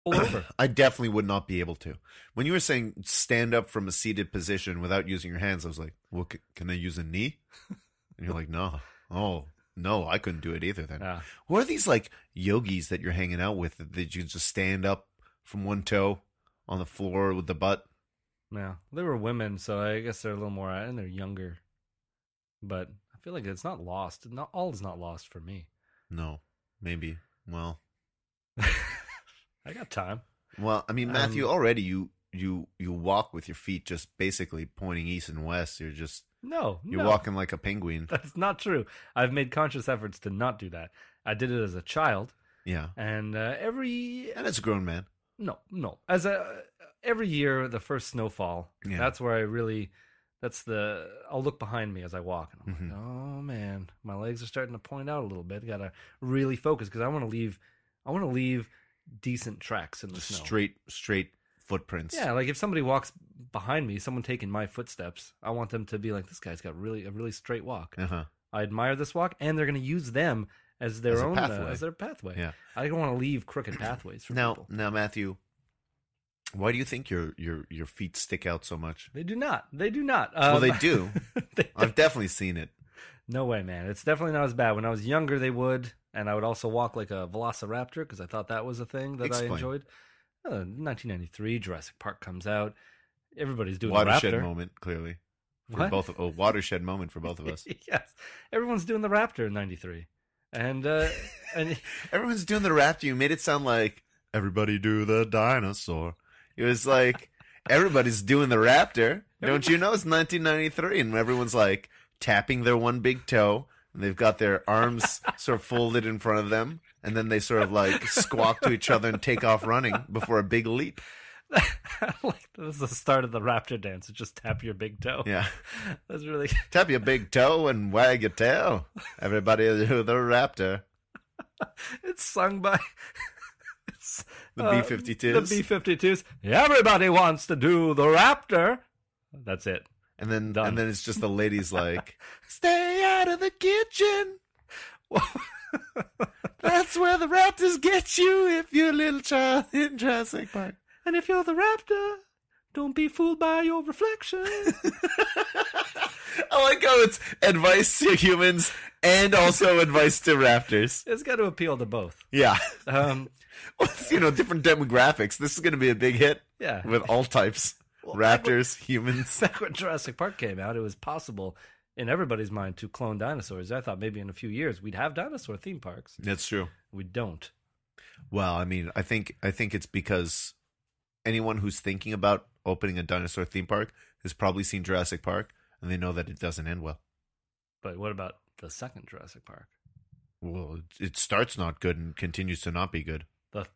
Pull over. I definitely would not be able to. When you were saying stand up from a seated position without using your hands, I was like, well, can I use a knee? And you're like, no. Oh, no, I couldn't do it either then. Yeah. Who are these like yogis that you're hanging out with that you just stand up from one toe on the floor with the butt? Yeah, they were women, so I guess they're a little more, and they're younger. But I feel like it's not lost. Not all is not lost for me. No, maybe. Well, I got time. well, I mean, Matthew, already you walk with your feet just basically pointing east and west. You're No. walking like a penguin. That's not true. I've made conscious efforts to not do that. I did it as a child, Yeah, and and it's a grown man. No. Every year, the first snowfall, Yeah. that's where I'll look behind me as I walk. And I'm like, oh man, my legs are starting to point out a little bit. Got to really focus because I want to leave decent tracks in the snow. Straight footprints. Yeah, like if somebody walks behind me, someone taking my footsteps, I want them to be like, this guy's got a really straight walk. Uh-huh. I admire this walk, and they're going to use them as their own pathway. as their pathway. Yeah. I don't want to leave crooked pathways for people. Now, Matthew, why do you think your feet stick out so much? They do not. Well, they do. I've definitely seen it. No way, man. It's definitely not as bad. When I was younger, they would, and I would also walk like a velociraptor because I thought that was a thing that I enjoyed. 1993, Jurassic Park comes out. Everybody's doing Watershed the raptor. moment, clearly. For What? both, a watershed moment for both of us. Yes, everyone's doing the raptor in '93, and Everyone's doing the raptor. You made it sound like everybody do the dinosaur. It was like everybody's doing the raptor. Don't you know it's 1993 and everyone's like tapping their one big toe and they've got their arms sort of folded in front of them and then they sort of like squawk to each other and take off running before a big leap. like this is the start of the raptor dance. It's just tap your big toe. Yeah. That's really Tap your big toe and wag your tail. Everybody do the raptor. it's sung by The B-52s. The B-52s. Everybody wants to do the raptor. That's it. And then Done. and then it's just the ladies like, stay out of the kitchen. That's where the raptors get you if you're a little child in Jurassic Park. And if you're the raptor, don't be fooled by your reflection. I like how it's advice to humans and also advice to raptors. It's got to appeal to both. Yeah. Um, Well, different demographics. This is going to be a big hit. Yeah. With all types. Well, Raptors, humans. back when Jurassic Park came out, it was possible in everybody's mind to clone dinosaurs. I thought maybe in a few years we'd have dinosaur theme parks. That's true. We don't. Well, I mean, I think it's because anyone who's thinking about opening a dinosaur theme park has probably seen Jurassic Park, and they know that it doesn't end well. But what about the second Jurassic Park? Well, it starts not good and continues to not be good. The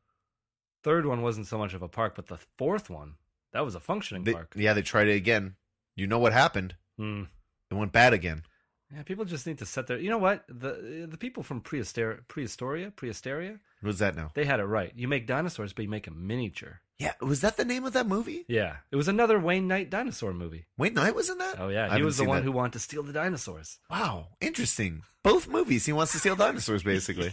third one wasn't so much of a park, but the fourth one, that was a functioning park. Yeah, they tried it again. You know what happened? Hmm. It went bad again. Yeah, people just need to set their. You know what? The people from Prehistoria, What's that now? they had it right. You make dinosaurs, but you make them miniature. Yeah, was that the name of that movie? Yeah, it was another Wayne Knight dinosaur movie. Wayne Knight was in that? Oh yeah, I he haven't was the seen one that. who wanted to steal the dinosaurs. Wow, interesting. Both movies, he wants to steal dinosaurs, basically.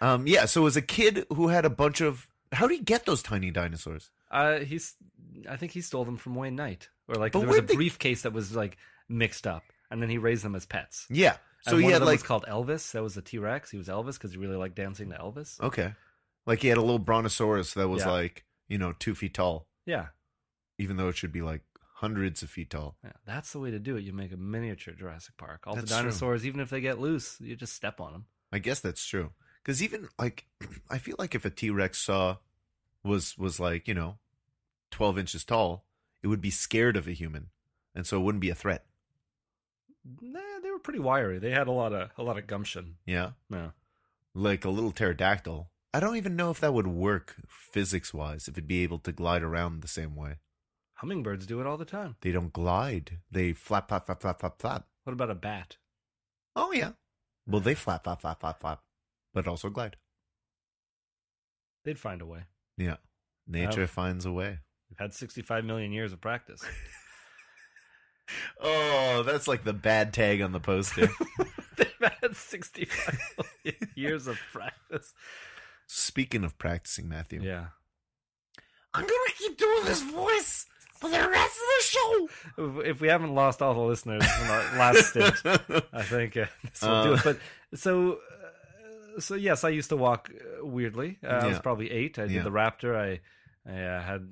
Yeah. Yeah, so it was a kid who had a bunch of... How did he get those tiny dinosaurs? I think he stole them from Wayne Knight, or like But there was a where'd they- briefcase that was like mixed up, and then he raised them as pets. Yeah. So And he one had of them like... was called Elvis. That was the T-Rex. He was Elvis because he really liked dancing to Elvis. Okay. Like he had a little brontosaurus that was Yeah. like, 2 feet tall, Yeah, even though it should be like hundreds of feet tall. yeah, that's the way to do it. You make a miniature Jurassic Park. All That's the dinosaurs, even if they get loose, you just step on them. I guess that's true. Because even like, I feel like if a T-Rex saw was like 12 inches tall, it would be scared of a human, and so it wouldn't be a threat. Nah, they were pretty wiry. They had a lot of gumption. Yeah, Yeah. like a little pterodactyl. I don't even know if that would work physics wise. If it'd be able to glide around the same way. Hummingbirds do it all the time. They don't glide. They flap, flap, flap, flap, flap, flap. What about a bat? Oh yeah. Well, they flap, flap, flap, flap, flap, but also glide. They'd find a way. Yeah. Nature Oh. finds a way. We've had 65 million years of practice. Oh, that's like the bad tag on the poster. They've had 65 million years of practice. Speaking of practicing, Matthew, Yeah. I'm gonna keep doing this voice for the rest of the show. If we haven't lost all the listeners from our last stint, I think this will do it. But so yes, I used to walk weirdly. I was probably 8. I did the Raptor. I had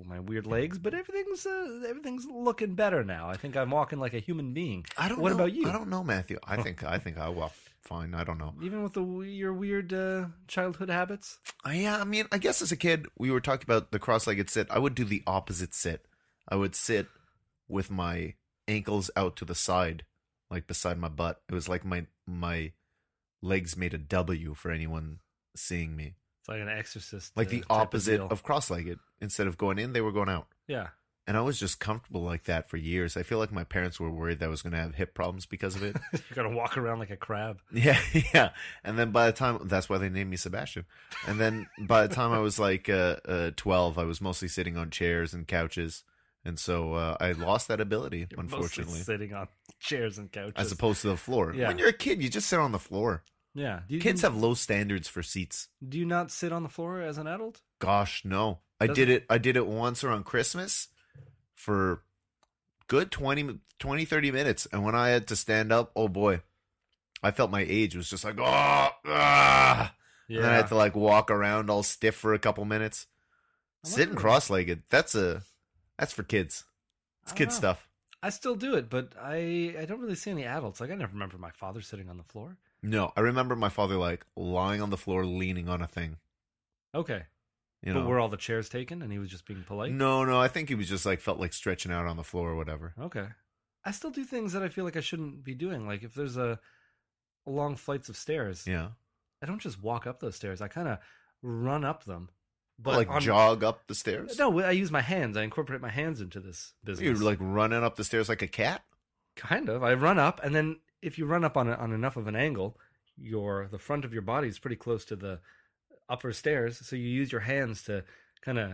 my weird legs, but everything's looking better now. I think I'm walking like a human being. What about you? I don't know, Matthew. I think I walk fine. I don't know. Even with your weird childhood habits? Yeah, I mean, I guess as a kid, we were talking about the cross-legged sit. I would do the opposite sit. I would sit with my ankles out to the side, like beside my butt. It was like my legs made a W for anyone seeing me. It's like an exorcist. Like the opposite of cross-legged. Instead of going in, they were going out. Yeah. And I was just comfortable like that for years. I feel like my parents were worried that I was going to have hip problems because of it. You're going to walk around like a crab. Yeah. And then by the time, that's why they named me Sebastien. And then by the time I was like 12, I was mostly sitting on chairs and couches. And so I lost that ability, unfortunately. Mostly sitting on chairs and couches. As opposed to the floor. Yeah. When you're a kid, you just sit on the floor. Yeah. Kids have low standards for seats. Do you not sit on the floor as an adult? Gosh, no. I did it once around Christmas for good 20, 30 minutes. And when I had to stand up, oh boy, I felt my age was just like, Yeah. And then I had to like walk around all stiff for a couple minutes. Sitting cross-legged, that's for kids. It's kid stuff. I still do it, but I don't really see any adults. Like I never remember my father sitting on the floor. No, I remember my father like lying on the floor, leaning on a thing. Okay. But were all the chairs taken and he was just being polite? No, I think he was just like felt like stretching out on the floor or whatever. Okay. I still do things that I feel like I shouldn't be doing. Like if there's a long flights of stairs. Yeah. I don't just walk up those stairs. I kind of run up them. But jog up the stairs? No, I use my hands. I incorporate my hands into this business. You're like running up the stairs like a cat? Kind of. I run up, and then if you run up on enough of an angle, the front of your body is pretty close to the upper stairs, so you use your hands to kind of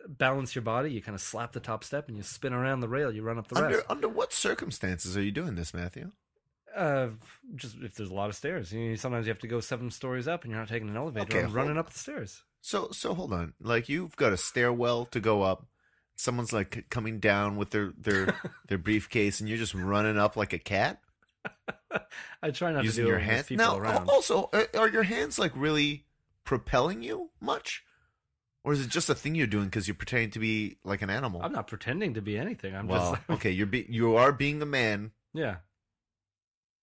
balance your body. You kind of slap the top step, and you spin around the rail. You run up the rest. Under what circumstances are you doing this, Matthew? Just if there's a lot of stairs. Sometimes you have to go 7 stories up, and you're not taking an elevator and running up the stairs. So hold on. Like you've got a stairwell to go up. Someone's like coming down with their briefcase, and you're just running up like a cat. I try not using to do your it hands. with people Now, around. Also, are your hands like really propelling you much, or is it just a thing you're doing because you're pretending to be like an animal? I'm not pretending to be anything. Okay. You are being a man. Yeah.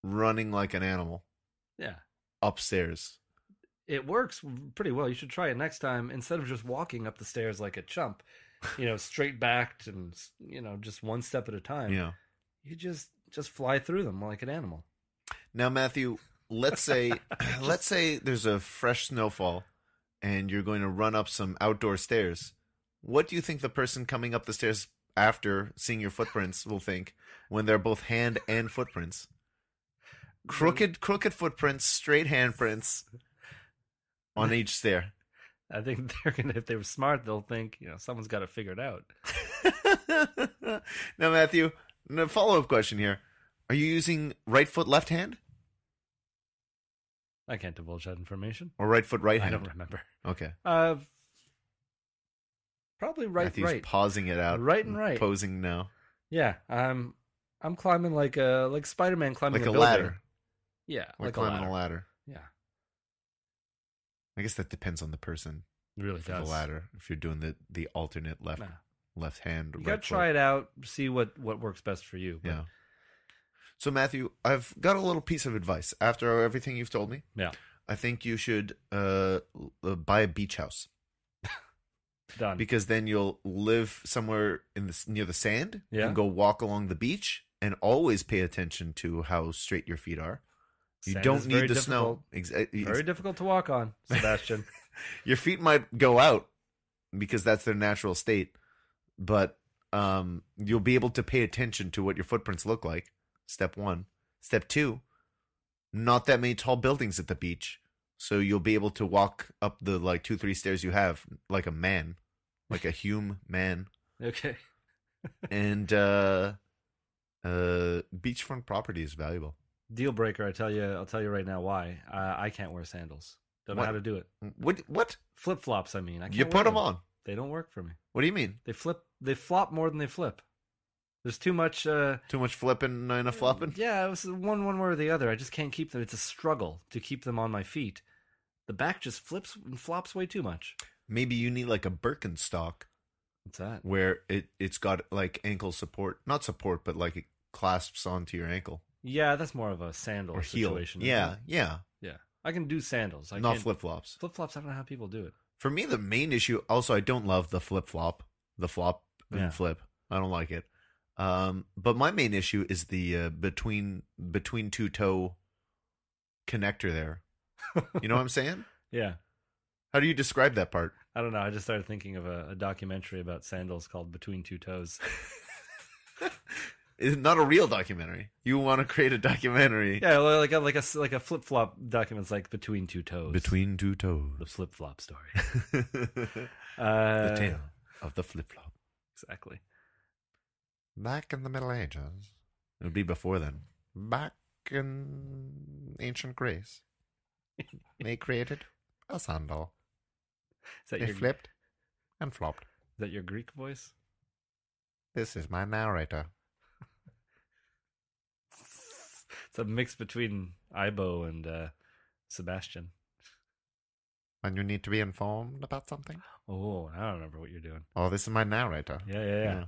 Running like an animal. Yeah. Upstairs. It works pretty well. You should try it next time. Instead of just walking up the stairs like a chump, straight backed and just one step at a time. Yeah. You just fly through them like an animal. Now, Matthew, let's say there's a fresh snowfall and you're going to run up some outdoor stairs. What do you think the person coming up the stairs after seeing your footprints will think when they're both hand and footprints? Crooked footprints, straight handprints on each stair. I think if they were smart, they'll think, someone's got it figured out. Now, Matthew, a follow-up question here. Are you using right foot, left hand? I can't divulge that information. Or right foot, right hand? I don't remember. Okay. Probably right. Matthew's pausing it out. Right and right. Posing now. Yeah, I'm climbing like Spider-Man climbing like a building. ladder. Yeah, like climbing a ladder. Yeah. I guess that depends on the person. It really for does. The ladder. If you're doing the alternate left hand. You gotta try it out. See what works best for you. But. Yeah. So Matthew, I've got a little piece of advice. After everything you've told me, I think you should buy a beach house. Done. Because then you'll live somewhere near the sand. Yeah. And go walk along the beach and always pay attention to how straight your feet are. You Sand don't need the difficult. snow. Very difficult to walk on, Sebastien. Your feet might go out because that's their natural state, but you'll be able to pay attention to what your footprints look like. Step 1. Step 2, not that many tall buildings at the beach, so you'll be able to walk up the 2-3 stairs you have like a man, like a human man. Okay. And beachfront property is valuable. Deal breaker. I'll tell you right now why. I can't wear sandals. Don't know how to do it. What? Flip flops. I mean, I can't you put them on. They don't work for me. What do you mean? They flop more than they flip. There's too much Flipping and a flopping? Yeah, it was one way or the other. I just can't keep them. It's a struggle to keep them on my feet. The back just flips and flops way too much. Maybe you need like a Birkenstock. What's that? Where it's got like ankle support. Not support, but like it clasps onto your ankle. Yeah, that's more of a sandal or heel. situation. Yeah. I can do sandals. Not flip-flops. Flip-flops, I don't know how people do it. For me, the main issue, also, I don't love the flip-flop. The flop and flip. I don't like it. But my main issue is the between two-toe connector there. You know what I'm saying? Yeah. How do you describe that part? I don't know. I just started thinking of a documentary about sandals called Between Two Toes. It's not a real documentary. You want to create a documentary? Yeah, like a flip flop document's like Between Two Toes. Between Two Toes. The flip flop story. The tale of the flip flop. Exactly. Back in the Middle Ages. It would be before then. Back in ancient Greece, they created a sandal. They flipped and flopped. Is that your Greek voice? This is my narrator. It's a mix between Ibo and Sebastien. When you need to be informed about something. Oh, I don't remember what you're doing. Oh, this is my narrator. Yeah.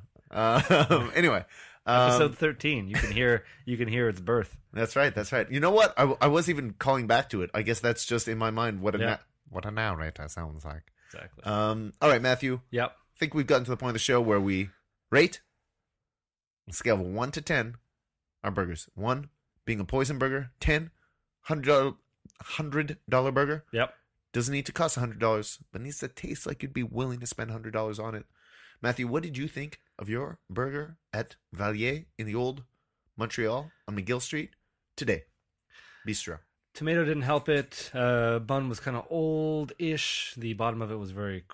Anyway, episode 13. You can hear its birth. That's right. You know what? I was even calling back to it. I guess that's just in my mind what a narrator sounds like. Exactly. All right, Matthew. Yep. I think we've gotten to the point of the show where we rate on a scale of 1 to 10 our burgers. 1 being a poison burger, 10 $100 burger. Yep. Doesn't need to cost $100, but needs to taste like you'd be willing to spend $100 on it. Matthew, what did you think of your burger at Vallier in the old Montreal on McGill Street today? Bistro. Tomato didn't help it. Bun was kind of old-ish. The bottom of it was very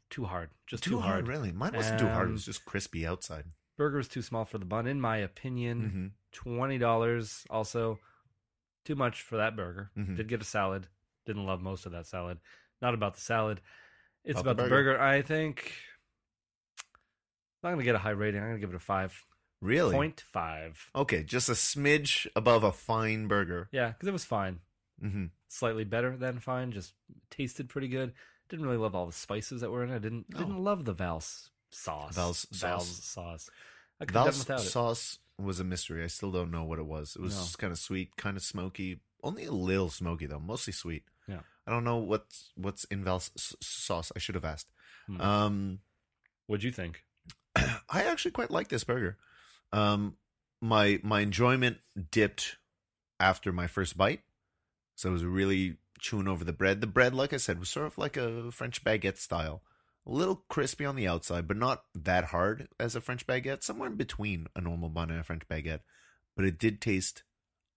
too hard. Just too hard. Really? Mine wasn't too hard. It was just crispy outside. Burger was too small for the bun, in my opinion. $20 also. Too much for that burger. Did get a salad. Didn't love most of that salad. Not about the salad. It's about the burger. I think I'm not going to get a high rating. I'm going to give it a 5. Really? 0.5. Okay, just a smidge above a fine burger. Yeah, because it was fine. Slightly better than fine. Just tasted pretty good. Didn't really love all the spices that were in it. Didn't love the Val's sauce. Val's sauce. I could have done without it. Sauce was a mystery. I still don't know what it was. It was kind of sweet, kind of smoky. Only a little smoky though. Mostly sweet. Yeah. I don't know what's in Val's sauce. I should have asked. What'd you think? I actually quite like this burger. My enjoyment dipped after my first bite, so I was really chewing over the bread. The bread, like I said, was sort of like a French baguette style, a little crispy on the outside, but not that hard as a French baguette. Somewhere in between a normal bun and a French baguette, but it did taste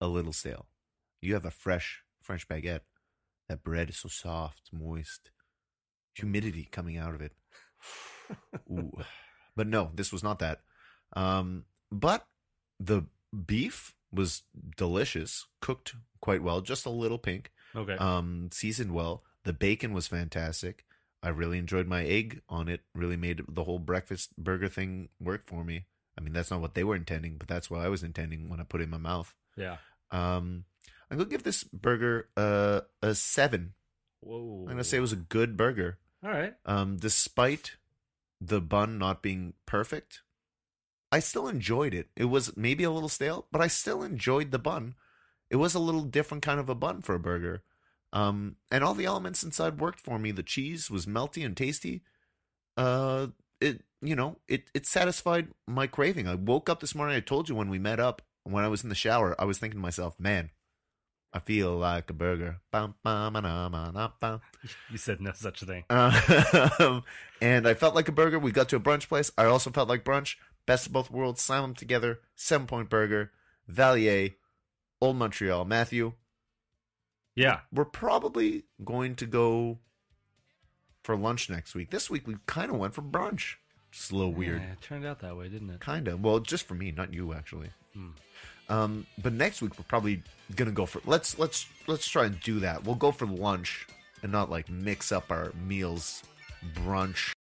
a little stale. You have a fresh French baguette. That bread is so soft, moist, humidity coming out of it. Ooh. But no, this was not that. But the beef was delicious, cooked quite well, just a little pink. Okay. Seasoned well. The bacon was fantastic. I really enjoyed my egg on it. Really made the whole breakfast burger thing work for me. I mean, that's not what they were intending, but that's what I was intending when I put it in my mouth. Yeah. I'm going to give this burger a 7. Whoa. I'm going to say it was a good burger. All right. Despite the bun not being perfect, I still enjoyed it. It was maybe a little stale, but I still enjoyed the bun. It was a little different kind of a bun for a burger. And all the elements inside worked for me. The cheese was melty and tasty. It satisfied my craving. I woke up this morning. I told you when we met up, when I was in the shower, I was thinking to myself, man, I feel like a burger. You said no such thing. And I felt like a burger. We got to a brunch place. I also felt like brunch. Best of both worlds. Slam them together. 7-point burger. Vallier. Old Montreal. Matthew. Yeah. We're probably going to go for lunch next week. This week we kind of went for brunch. Just a little weird. Yeah, it turned out that way, didn't it? Kind of. Well, just for me, not you, actually. But next week we're probably gonna go for let's try and do that. We'll go for lunch and not like mix up our meals, brunch